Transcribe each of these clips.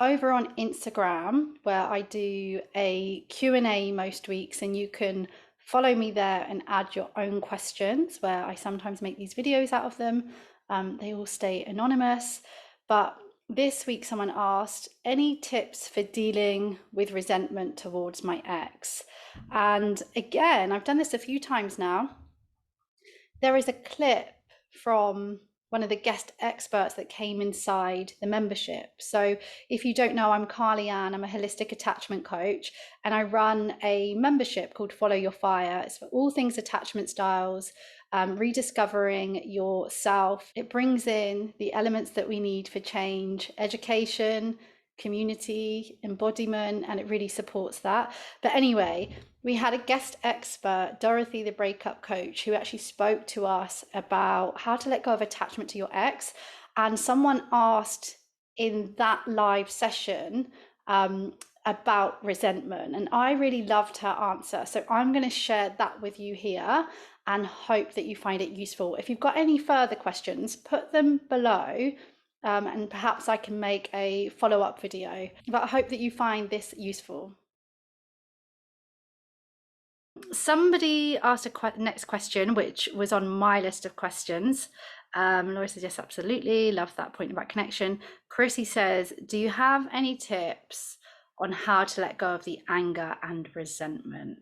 over on Instagram, where I do a Q&A most weeks, and you can follow me there and add your own questions, where I sometimes make these videos out of them. They all stay anonymous, but this week someone asked any tips for dealing with resentment towards my ex. And again, I've done this a few times now. There is a clip from one of the guest experts that came inside the membership. So if you don't know, I'm Carly Ann. I'm a holistic attachment coach, and I run a membership called Follow Your Fire. It's for all things attachment styles, rediscovering yourself. It brings in the elements that we need for change, education, community, embodiment, and it really supports that. But anyway, we had a guest expert, Dorothy, the breakup coach, who actually spoke to us about how to let go of attachment to your ex. And someone asked in that live session about resentment, and I really loved her answer. So I'm going to share that with you here and hope that you find it useful. If you've got any further questions, put them below. And perhaps I can make a follow-up video, but I hope that you find this useful. Somebody asked a next question, which was on my list of questions. Laura says, yes, absolutely. Love that point about connection. Chrissy says, do you have any tips on how to let go of the anger and resentment?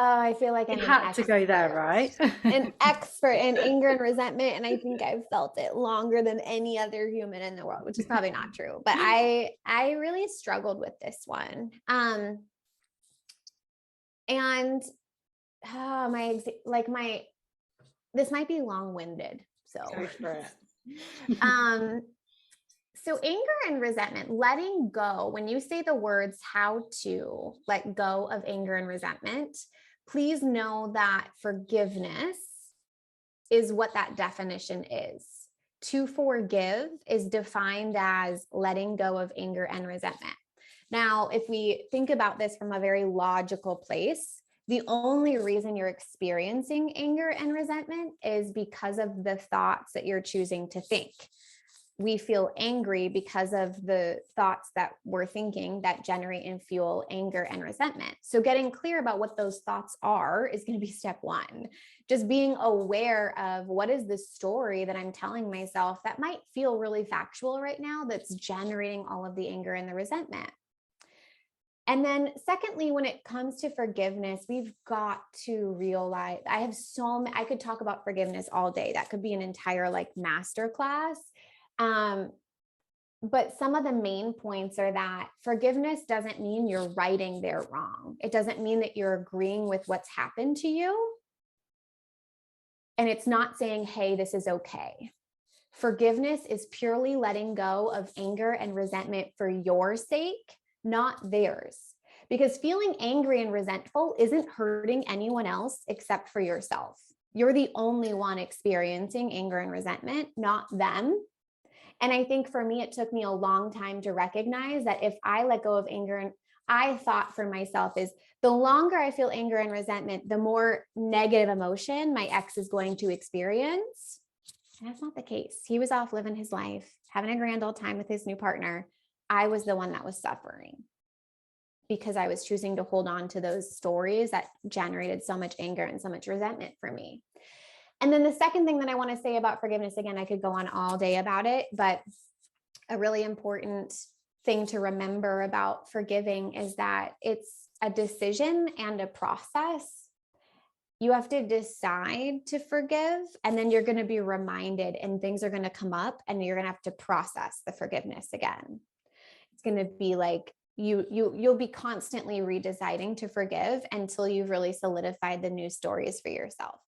I feel like I had to go there, right? An expert in anger and resentment, and I think I've felt it longer than any other human in the world, which is probably not true. But I really struggled with this one. And this might be long-winded. So go for it. So anger and resentment, letting go, when you say the words how to let go of anger and resentment, please know that forgiveness is what that definition is. To forgive is defined as letting go of anger and resentment. Now, if we think about this from a very logical place, the only reason you're experiencing anger and resentment is because of the thoughts that you're choosing to think. We feel angry because of the thoughts that we're thinking that generate and fuel anger and resentment. So getting clear about what those thoughts are is going to be step one. Just being aware of what is the story that I'm telling myself that might feel really factual right now that's generating all of the anger and the resentment. And then secondly, when it comes to forgiveness, we've got to realize I could talk about forgiveness all day. That could be an entire masterclass. But some of the main points are that forgiveness doesn't mean you're righting their wrong. It doesn't mean that you're agreeing with what's happened to you. And it's not saying, hey, this is okay. Forgiveness is purely letting go of anger and resentment for your sake, not theirs. Because feeling angry and resentful isn't hurting anyone else except for yourself. You're the only one experiencing anger and resentment, not them. And I think for me, it took me a long time to recognize that if I let go of anger, and I thought for myself is the longer I feel anger and resentment, the more negative emotion my ex is going to experience. And that's not the case. He was off living his life, having a grand old time with his new partner. I was the one that was suffering because I was choosing to hold on to those stories that generated so much anger and so much resentment for me. And then the second thing that I want to say about forgiveness, again, I could go on all day about it, but a really important thing to remember about forgiving is that it's a decision and a process. You have to decide to forgive, and then you're going to be reminded and things are going to come up and you're going to have to process the forgiveness again. It's going to be like you'll be constantly redeciding to forgive until you've really solidified the new stories for yourself.